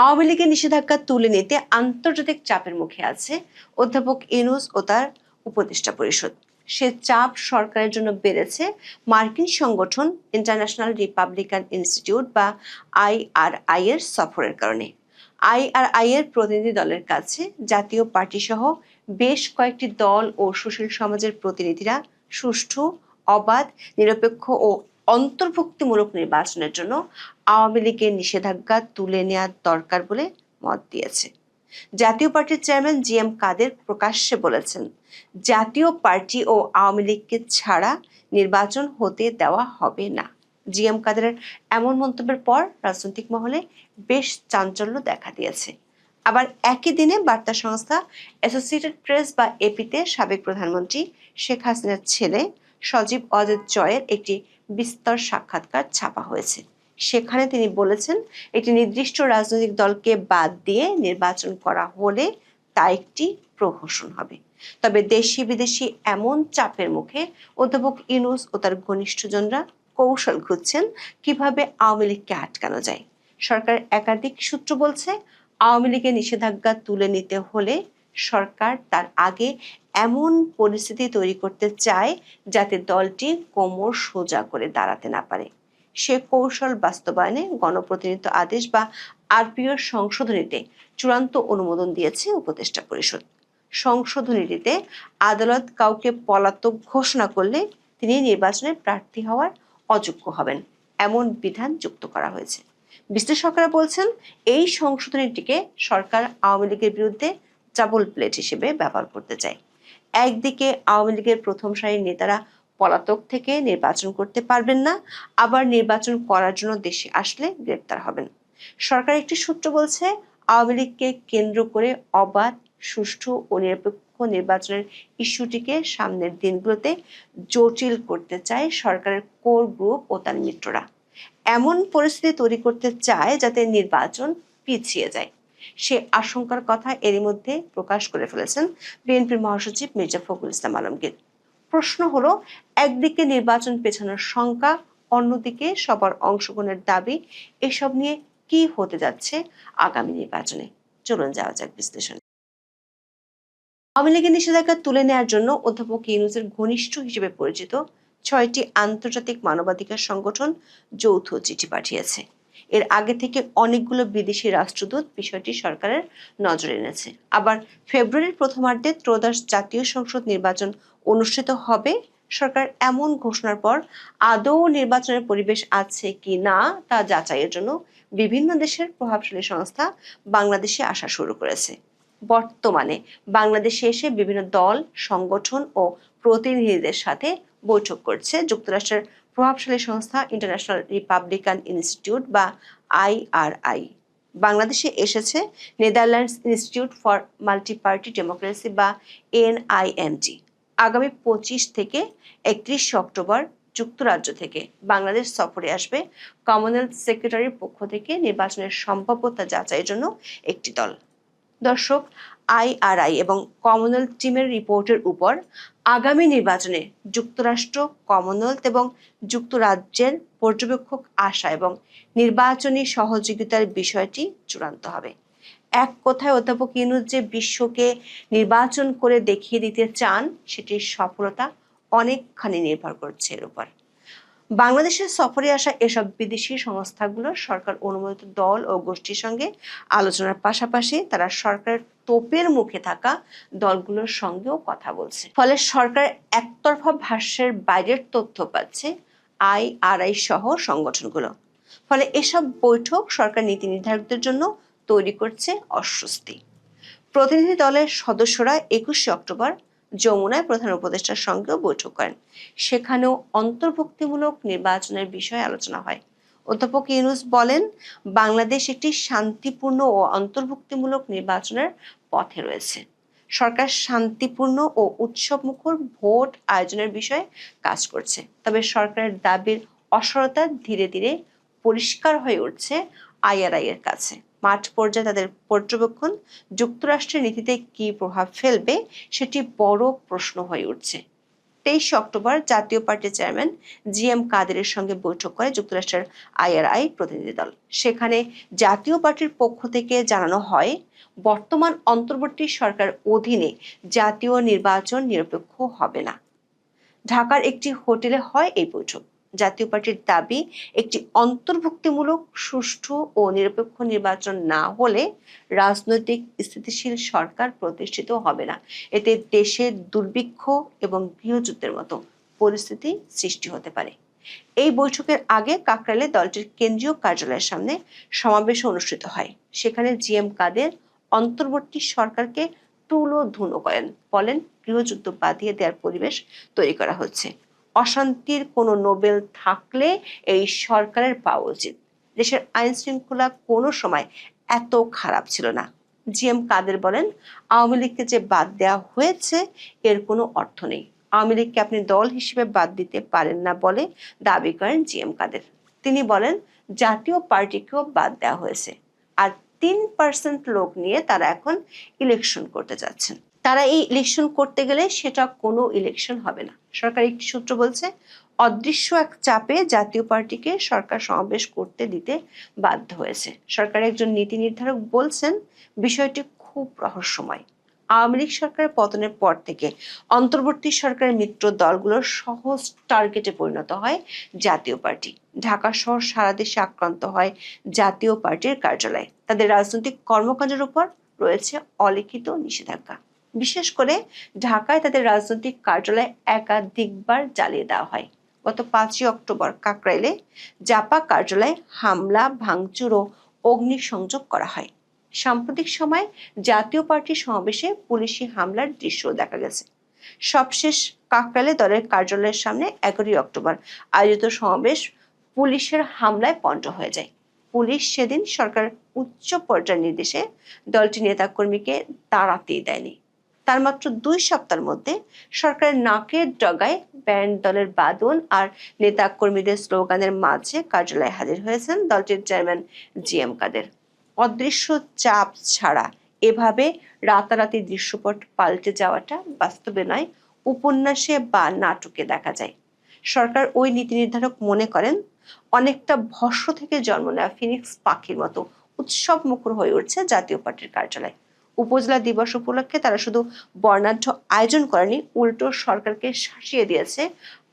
আওয়ামী লীগের নিষেধাজ্ঞা তুলে নিতে আন্তর্জাতিক চাপের মুখে আছে অধ্যাপক ইউনূস ও তার উপদেষ্টা পরিষদ। সে চাপ সরকারের জন্য বেড়েছে মার্কিন সংগঠন ইন্টারন্যাশনাল রিপাবলিকান ইনস্টিটিউট বা IRI এর সফরের কারণে। IRI এর প্রতিনিধি দলের কাছে জাতীয় পার্টি সহ বেশ কয়েকটি দল ও সুশীল সমাজের প্রতিনিধিরা সুষ্ঠু, অবাধ, নিরপেক্ষ ও অন্তর্ভুক্তিমূলক নির্বাচনের জন্য আওয়ামী লীগের নিষেধাজ্ঞা তুলে নেওয়া দরকার বলে মত দিয়েছে। জাতীয় পার্টির চেয়ারম্যান GM কাদের প্রকাশ্যে বলেছেন, জাতীয় পার্টি ও আওয়ামী লীগকে ছাড়া নির্বাচন হতে দেওয়া হবে না। GM কাদেরের এমন মন্তব্যের পর রাজনৈতিক মহলে বেশ চাঞ্চল্য দেখা দিয়েছে। আবার একই দিনে বার্তা সংস্থা অ্যাসোসিয়েটেড প্রেস বা এপিতে সাবেক প্রধানমন্ত্রী শেখ হাসিনার ছেলে সজীব অজিত জয়ের একটি বিস্তর সাক্ষাৎকার ছাপা হয়েছে। সেখানে তিনি বলেছেন, একটি নির্দিষ্ট রাজনৈতিক দলকে বাদ দিয়ে নির্বাচন করা হলে তা একটি প্রহসন হবে। তবে দেশি বিদেশি এমন চাপের মুখে অধ্যাপক ইউনূস ও তার ঘনিষ্ঠজনরা কৌশল খুঁজছেন কিভাবে আওয়ামী লীগকে আটকানো যায়। সরকারের একাধিক সূত্র বলছে, আওয়ামী লীগের নিষেধাজ্ঞা তুলে নিতে হলে সরকার তার আগে এমন পরিস্থিতি তৈরি করতে চায় যাতে দলটি কোমর সোজা করে দাঁড়াতে না পারে। সে কৌশল বাস্তবায়নে গণপ্রতিনিধিত্ব আদেশ বা RPO সংশোধনীতে চূড়ান্ত অনুমোদন দিয়েছে উপদেষ্টা পরিষদ। সংশোধনীটিতে আদালত কাউকে পলাতক ঘোষণা করলে তিনি নির্বাচনে প্রার্থী হওয়ার অযোগ্য হবেন, এমন বিধান যুক্ত করা হয়েছে। বিশ্লেষকরা বলছেন, এই সংশোধনীটিকে সরকার আওয়ামী লীগের বিরুদ্ধে ডাবল প্লেট হিসেবে ব্যবহার করতে চায়। একদিকে আওয়ামী লীগের প্রথম সারির নেতারা পলাতক থেকে নির্বাচন করতে পারবেন না, আবার নির্বাচন করার জন্য দেশে আসলে গ্রেপ্তার হবেন। সরকার একটি সূত্র বলছে, আওয়ামী লীগকে কেন্দ্র করে অবাধ, সুষ্ঠু ও নিরপেক্ষ নির্বাচনের ইস্যুটিকে সামনের দিনগুলোতে জটিল করতে চায় সরকারের কোর গ্রুপ ও তার মিত্ররা। এমন পরিস্থিতি তৈরি করতে চায় যাতে নির্বাচন পিছিয়ে যায়। সে আশঙ্কার কথা এরই মধ্যে প্রকাশ করে ফেলেছেন বিএনপির মহাসচিব মির্জা ফখরুল ইসলাম আলমগীর। প্রশ্ন হলো, একদিকে নির্বাচন পেছানোর শঙ্কা, অন্যদিকে সবার অংশগ্রহণের দাবি, এসব নিয়ে কি হতে যাচ্ছে আগামী নির্বাচনে। চলুন যাওয়া যাক বিশ্লেষণে। আওয়ামী লীগের নিষেধাজ্ঞা তুলে নেওয়ার জন্য অধ্যাপক ইউনূসের ঘনিষ্ঠ হিসেবে পরিচিত 6টি আন্তর্জাতিক মানবাধিকার সংগঠন যৌথ চিঠি পাঠিয়েছে। এর আগে থেকে অনেকগুলো বিদেশি রাষ্ট্রদূত বিষয়টি সরকারের নজরে এনেছে। আবার ফেব্রুয়ারির প্রথমার্ধে ত্রয়োদশ জাতীয় সংসদ নির্বাচন অনুষ্ঠিত হবে। সরকার এমন ঘোষণার পর আদৌ নির্বাচনের পরিবেশ আছে কি না তা যাচাইয়ের জন্য বিভিন্ন দেশের প্রভাবশালী সংস্থা বাংলাদেশে আসা শুরু করেছে। বর্তমানে বাংলাদেশে এসে বিভিন্ন দল, সংগঠন ও প্রতিনিধিদের সাথে বৈঠক করছে যুক্তরাষ্ট্রের প্রভাবশালী সংস্থা ইন্টারন্যাশনাল রিপাবলিকান ইনস্টিটিউট বা IRI। বাংলাদেশে এসেছে Netherlands institute for multi party democracy বা NIMD। আগামী 25 থেকে 31 অক্টোবর যুক্তরাজ্য থেকে বাংলাদেশ সফরে আসবে কমনওয়েলথ সেক্রেটারির পক্ষ থেকে নির্বাচনের সম্ভাব্যতা যাচাইয়ের জন্য একটি দল। দর্শক, IRI এবং কমনওয়েলথ টিমের রিপোর্টের উপর আগামী নির্বাচনে যুক্তরাষ্ট্র, কমনওয়েলথ এবং যুক্তরাজ্যের পর্যবেক্ষক আসা এবং নির্বাচনী সহযোগিতার বিষয়টি চূড়ান্ত হবে। এক কথায় অধ্যাপক ইউনূস যে বিশ্বকে নির্বাচন করে দেখিয়ে দিতে চান, সেটির সফলতা অনেকখানি নির্ভর করছে এর উপর। বাংলাদেশের সফরে আসা এসব বিদেশি সংস্থাগুলো সরকার অনুমোদিত দল ও গোষ্ঠীর সঙ্গে আলোচনার পাশাপাশি তারা সরকারের তোপের মুখে থাকা দলগুলোর সঙ্গেও কথা বলছে। ফলে সরকার একতরফা ভাষ্যের বাইরের তথ্য পাচ্ছে IRI সহ সংগঠনগুলো। ফলে এসব বৈঠক সরকার নীতি নির্ধারকদের জন্য তৈরি করছে অস্বস্তি। প্রতিনিধি দলের সদস্যরা 21 অক্টোবর যমুনায় প্রধান উপদেষ্টার সঙ্গেও বৈঠক করেন। সেখানেও অন্তর্ভুক্তিমূলক নির্বাচনের বিষয়ে আলোচনা হয়। অধ্যাপক ইউনূস বলেন, বাংলাদেশ একটি শান্তিপূর্ণ ও অন্তর্ভুক্তিমূলক নির্বাচনের পথে রয়েছে। সরকার শান্তিপূর্ণ ও উৎসবমুখর ভোট আয়োজনের বিষয়ে কাজ করছে। তবে সরকারের দাবির অসারতা ধীরে ধীরে পরিষ্কার হয়ে উঠছে IRI এর কাছে। মাঠ পর্যায়ে তাদের পর্যবেক্ষণ যুক্তরাষ্ট্রের নীতিতে কি প্রভাব ফেলবে সেটি বড় প্রশ্ন হয়ে উঠছে। 23 অক্টোবর জাতীয় পার্টির চেয়ারম্যান জিএম কাদেরের সঙ্গে বৈঠক করে যুক্তরাষ্ট্রের আইআরআই প্রতিনিধি দল। সেখানে জাতীয় পার্টির পক্ষ থেকে জানানো হয়, বর্তমান অন্তর্বর্তী সরকার অধীনে জাতীয় নির্বাচন নিরপেক্ষ হবে না। ঢাকার একটি হোটেলে হয় এই বৈঠক। জাতীয় পার্টির দাবি, একটি অন্তর্ভুক্তিমূলক, সুষ্ঠু ও নিরপেক্ষ নির্বাচন না হলে রাজনৈতিক স্থিতিশীল সরকার প্রতিষ্ঠিত হবে না। এতে দেশের দুর্ভিক্ষ এবং গৃহযুদ্ধের মতো পরিস্থিতি সৃষ্টি হতে পারে। এই বৈঠকের আগে কাকরাইলে দলটির কেন্দ্রীয় কার্যালয়ের সামনে সমাবেশ অনুষ্ঠিত হয়। সেখানে জিএম কাদের অন্তর্বর্তী সরকারকে তুলোধুনো করেন, বলেন গৃহযুদ্ধ বাঁধিয়ে দেওয়ার পরিবেশ তৈরি করা হচ্ছে। অশান্তির কোনো নোবেল থাকলে এই সরকারের পাওয়া উচিত। দেশের আইন শৃঙ্খলা কোনো সময় এত খারাপ ছিল না। জিএম কাদের বলেন, আওয়ামী লীগকে যে বাদ দেওয়া হয়েছে এর কোনো অর্থ নেই। আওয়ামী লীগকে আপনি দল হিসেবে বাদ দিতে পারেন না বলে দাবি করেন জিএম কাদের। তিনি বলেন, জাতীয় পার্টিকেও বাদ দেওয়া হয়েছে, আর 3% লোক নিয়ে তারা এখন ইলেকশন করতে যাচ্ছেন। তারা এই ইলেকশন করতে গেলে সেটা কোনো ইলেকশন হবে না। সরকার একটি সূত্র বলছে, অদৃশ্য এক চাপে জাতীয় পার্টিকে সরকার সমাবেশ করতে দিতে বাধ্য হয়েছে। সরকারের একজন নীতি নির্ধারক বলছেন, বিষয়টি খুব রহস্যময়। আওয়ামী লীগ সরকারের পতনের পর থেকে অন্তর্বর্তী সরকারের মিত্র দলগুলোর সহজ টার্গেটে পরিণত হয় জাতীয় পার্টি। ঢাকা সহ সারা দেশে আক্রান্ত হয় জাতীয় পার্টির কার্যালয়। তাদের রাজনৈতিক কর্মকাণ্ডের উপর রয়েছে অলিখিত নিষেধাজ্ঞা। বিশেষ করে ঢাকায় তাদের রাজনৈতিক কার্যালয় একাধিকবার জ্বালিয়ে দেওয়া হয়। গত 5 অক্টোবর কাকরাইলে জাপা কার্যালয়ে হামলা, ভাঙচুর ও অগ্নিসংযোগ করা হয়। সাম্প্রতিক সময় জাতীয় পার্টির সমাবেশে পুলিশি হামলার দৃশ্য দেখা গেছে। সবশেষ কাকরাইলে দলের কার্যালয়ের সামনে 11 অক্টোবর আয়োজিত সমাবেশ পুলিশের হামলায় পণ্ড হয়ে যায়। পুলিশ সেদিন সরকার উচ্চ পর্যায়ের নির্দেশে দলটির নেতাকর্মীকে দাঁড়াতেই দেয়নি। তার মাত্র 2 সপ্তাহের মধ্যে সরকারের নাকের ডগায় ব্যান্ড দলের বাদন আর নেতাকর্মীদের স্লোগানের মাঝে কার্যালয়ে হাজির হয়েছেন দলটির চেয়ারম্যান জিএম কাদের। অদৃশ্য চাপ ছাড়া এভাবে রাতারাতি দৃশ্যপট পাল্টে যাওয়াটা বাস্তবে নয়, উপন্যাসে বা নাটকে দেখা যায়। সরকার ওই নীতি নির্ধারক মনে করেন, অনেকটা ভস্ম থেকে জন্ম নেওয়া ফিনিক্স পাখির মতো উৎসব মুখর হয়ে উঠছে জাতীয় পার্টির কার্যালয়। উপজেলা দিবস উপলক্ষে তারা শুধু বর্ণাঢ্য আয়োজন করেনি, উল্টো সরকারকে শাসিয়ে দিয়েছে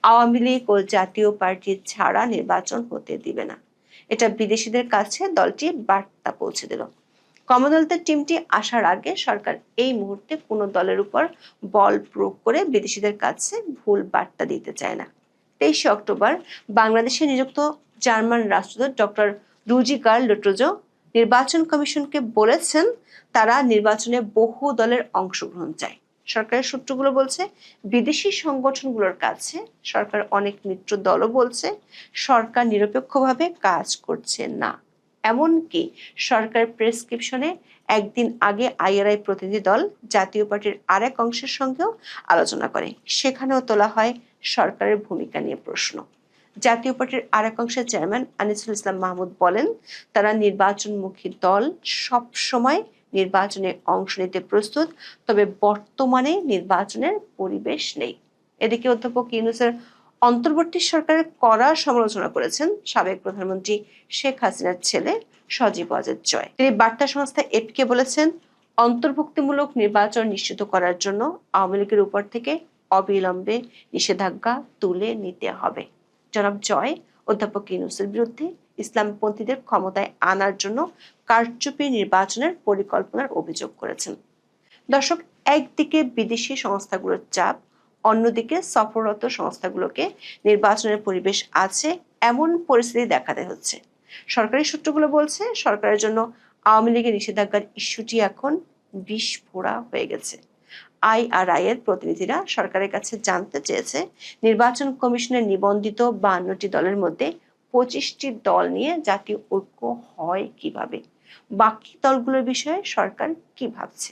আওয়ামী লীগ ও জাতীয় পার্টি ছাড়া নির্বাচন হতে দিবে না। এটা বিদেশিদের কাছে দলটি বার্তা পৌঁছে দিল। কমনওয়েলথের টিমটি আসার আগে সরকার এই মুহূর্তে কোনো দলের উপর বল প্রয়োগ করে বিদেশিদের কাছে ভুল বার্তা দিতে চায় না। 23 অক্টোবর বাংলাদেশে নিযুক্ত জার্মান রাষ্ট্রদূত ডক্টর রুজিগার লুট্রোজো নির্বাচন কমিশনকে বলেছেন, তারা নির্বাচনে বহু দলের অংশগ্রহণ চায়। সরকারের সূত্রগুলো বলছে, বিদেশি সংগঠনগুলোর কাছে সরকার অনেক মিত্র দলও বলছে সরকার নিরপেক্ষভাবে কাজ করছে না। এমনকি সরকারের প্রেসক্রিপশনে একদিন আগে আইআরআই প্রতিনিধি দল জাতীয় পার্টির আরেক অংশের সঙ্গেও আলোচনা করে। সেখানেও তোলা হয় সরকারের ভূমিকা নিয়ে প্রশ্ন। জাতীয় পার্টির আরেক অংশের চেয়ারম্যান আনিসুল ইসলাম মাহমুদ বলেন, তারা নির্বাচনমুখী দল, সব সময় নির্বাচনে অংশ নিতে প্রস্তুত, তবে বর্তমানে নির্বাচনের পরিবেশ নেই। এদিকে অধ্যাপক ইউনূসের অন্তর্বর্তী সরকারের কড়া সমালোচনা করেছেন সাবেক প্রধানমন্ত্রী শেখ হাসিনার ছেলে সজীব ওয়াজেদ জয়। তিনি বার্তা সংস্থা এপিকে বলেছেন, অন্তর্ভুক্তিমূলক নির্বাচন নিশ্চিত করার জন্য আওয়ামী লীগের উপর থেকে অবিলম্বে নিষেধাজ্ঞা তুলে নিতে হবে। জনাব জয় অধ্যাপক ইউনূসের বিরুদ্ধে ইসলামপন্থীদের ক্ষমতায় আনার জন্য কারচুপি নির্বাচনের পরিকল্পনার অভিযোগ করেছেন। দর্শক, একদিকে বিদেশি সংস্থাগুলোর চাপ, অন্যদিকে সফররত সংস্থাগুলোকে নির্বাচনের পরিবেশ আছে এমন পরিস্থিতি দেখাতে হচ্ছে। সরকারি সূত্রগুলো বলছে, সরকারের জন্য আওয়ামী লীগের নিষেধাজ্ঞার ইস্যুটি এখন বিস্ফোরা হয়ে গেছে। আইআরআই এর প্রতিনিধিরা সরকারের কাছে জানতে চেয়েছে, নির্বাচন কমিশনের নিবন্ধিত 52টি দলের মধ্যে 25টি দল নিয়ে জাতীয় ঐক্য হয় কিভাবে? বাকি দলগুলোর বিষয়ে সরকার কি ভাবছে?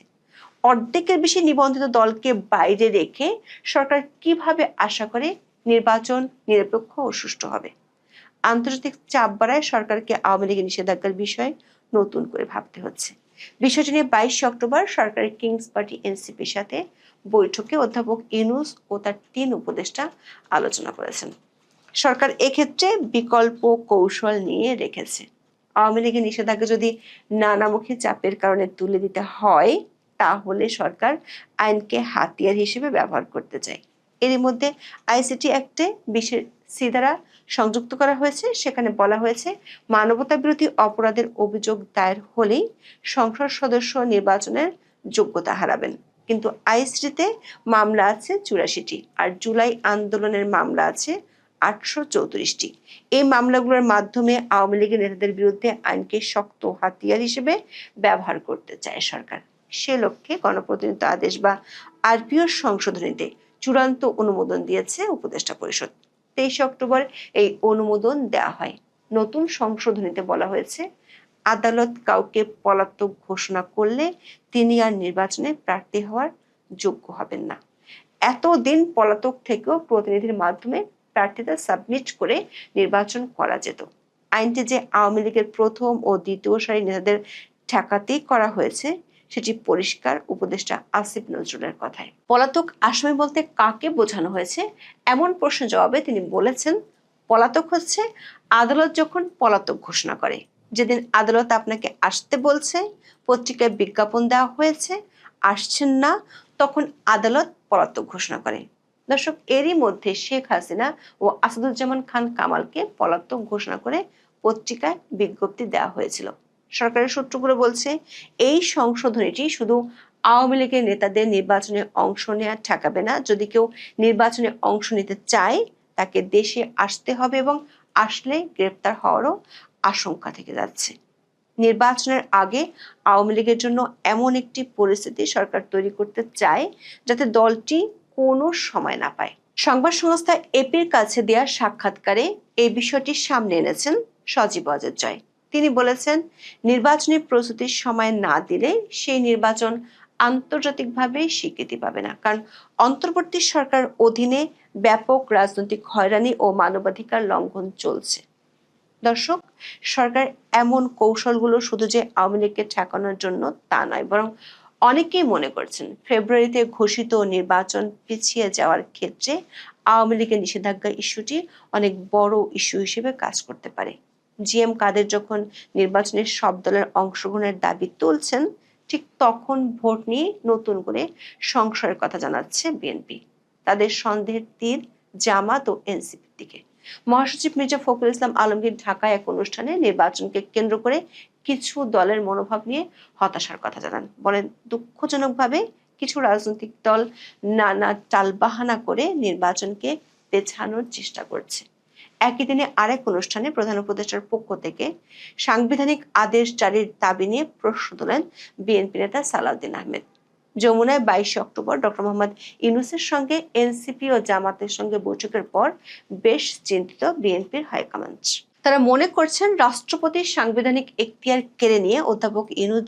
অর্ধেকের বেশি নিবন্ধিত দলকে বাইরে রেখে সরকার কিভাবে আশা করে নির্বাচন নিরপেক্ষ ও সুষ্ঠু হবে? আন্তর্জাতিক চাপ বাড়ায় সরকারকে আওয়ামী লীগের নিষেধাজ্ঞার বিষয়ে নতুন করে ভাবতে হচ্ছে। বিষয়টি নিয়ে 22 অক্টোবর সরকারের কিংস পার্টি এনসিপির সাথে বৈঠকে অধ্যাপক ইউনূস ও তার 3 উপদেষ্টা আলোচনা করেছেন। সরকার এক্ষেত্রে বিকল্প কৌশল নিয়ে রেখেছে। আওয়ামী লীগের নিষেধাজ্ঞা যদি নানামুখী চাপের কারণে তুলে দিতে হয়, তাহলে সরকার আইনকে হাতিয়ার হিসেবে ব্যবহার করতে চায়। এরই মধ্যে আইসিটি অ্যাক্টে 20(c) দ্বারা সংযুক্ত করা হয়েছে। সেখানে বলা হয়েছে, মানবতা বিরোধী অপরাধের অভিযোগ দায়ের হলেই সংসদ সদস্য নির্বাচনের যোগ্যতা হারাবেন। কিন্তু আইসিটিতে মামলা আছে 84টি, আর জুলাই আন্দোলনের মামলা আছে 834টি। এই মামলাগুলোর মাধ্যমে আওয়ামী লীগের নেতাদের বিরুদ্ধে আইনকে শক্ত হাতিয়ার হিসেবে ব্যবহার করতে চায় সরকার। সে লক্ষ্যে গণপ্রতিনিধিত্ব আদেশ বা আরপিও সংশোধনীতে চূড়ান্ত অনুমোদন দিয়েছে উপদেষ্টা পরিষদ। 23 অক্টোবর এই অনুমোদন দেওয়া হয়। নতুন সংশোধনীতে বলা হয়েছে, আদালত কাউকে পলাতক ঘোষণা করলে তিনি আর নির্বাচনে প্রার্থী হওয়ার যোগ্য হবেন না। এতদিন পলাতক থেকেও প্রতিনিধির মাধ্যমে প্রার্থিতা সাবমিট করে নির্বাচন করা যেত। আইনটি যে আওয়ামী লীগের প্রথম ও দ্বিতীয় সারির নেতাদের ঠেকাতেই করা হয়েছে, সেটি পরিষ্কার উপদেষ্টা আসিফ নজরুলের কথায়। পলাতক আসামি বলতে কাকে বোঝানো হয়েছে এমন প্রশ্নের জবাবে তিনি বলেছেন, পলাতক হচ্ছে আদালত যখন পলাতক ঘোষণা করে। যেদিন আদালত আপনাকে আসতে বলছে, পত্রিকায় বিজ্ঞাপন দেওয়া হয়েছে, আসছেন না, তখন আদালত পলাতক ঘোষণা করে। দর্শক, এরই মধ্যে শেখ হাসিনা ও আসাদুজ্জামান খান কামালকে পলাতক ঘোষণা করে পত্রিকায় বিজ্ঞপ্তি দেওয়া হয়েছিল। সরকারের সূত্রগুলো বলছে, এই সংশোধনীটি শুধু আওয়ামী লীগের নেতাদের নির্বাচনে অংশ নেওয়া ঠেকাবে না, যদি কেউ নির্বাচনে অংশ নিতে চায় তাকে দেশে আসতে হবে এবং আসলে গ্রেপ্তার হওয়ারও আশঙ্কা থেকে যাচ্ছে। নির্বাচনের আগে আওয়ামী লীগের জন্য এমন একটি পরিস্থিতি সরকার তৈরি করতে চায় যাতে দলটি কোনো সময় না পায়। সংবাদ সংস্থা এপির কাছে দেওয়া সাক্ষাৎকারে এই বিষয়টি সামনে এনেছেন সজীব ওয়াজেদ জয়। তিনি বলেছেন, নির্বাচনী প্রস্তুতির সময় না দিলে সেই নির্বাচন আন্তর্জাতিকভাবে স্বীকৃতি পাবে না, কারণ অন্তর্বর্তী সরকার অধীনে ব্যাপক রাজনৈতিক হয়রানি ও মানবাধিকার লঙ্ঘন চলছে। দর্শক, সরকার এমন কৌশলগুলো শুধু যে আওয়ামী লীগকে ঠেকানোর জন্য তা নয়, বরং অনেকেই মনে করছেন ফেব্রুয়ারিতে ঘোষিত নির্বাচন পিছিয়ে যাওয়ার ক্ষেত্রে আওয়ামী লীগের নিষেধাজ্ঞা ইস্যুটি অনেক বড় ইস্যু হিসেবে কাজ করতে পারে। জিএম কাদের যখন নির্বাচনের সব দলের অংশগ্রহণের দাবি তুলছেন, ঠিক তখন ভোট নিয়ে নতুন করে সংশয়ের কথা জানাচ্ছে বিএনপি। তাদের সন্দেহের তীর জামাত ও এনসিপির দিকে। মহাসচিব মির্জা ফখরুল ইসলাম আলমগীর ঢাকায় এক অনুষ্ঠানে নির্বাচনকে কেন্দ্র করে কিছু দলের মনোভাব নিয়ে হতাশার কথা জানান। বলেন, দুঃখজনকভাবে কিছু রাজনৈতিক দল নানা টালবাহানা করে নির্বাচনকে পেছানোর চেষ্টা করছে। একই দিনে আরেক অনুষ্ঠানে প্রধান উপদেষ্টার পক্ষ থেকে সাংবিধানিক আদেশ জারির দাবি নিয়ে প্রশ্ন তোলেন বিএনপি নেতা সালাউদ্দিন আহমেদ। যমুনায় 22 অক্টোবর ডক্টর মোহাম্মদ ইউনূসের সঙ্গে এনসিপি ও জামাতের সঙ্গে বৈঠকের পর বেশ চিন্তিত বিএনপির হাইকমান্ড। তারা মনে করছেন, রাষ্ট্রপতির সাংবিধানিক এখতিয়ার কেড়ে নিয়ে অধ্যাপক ইউনূস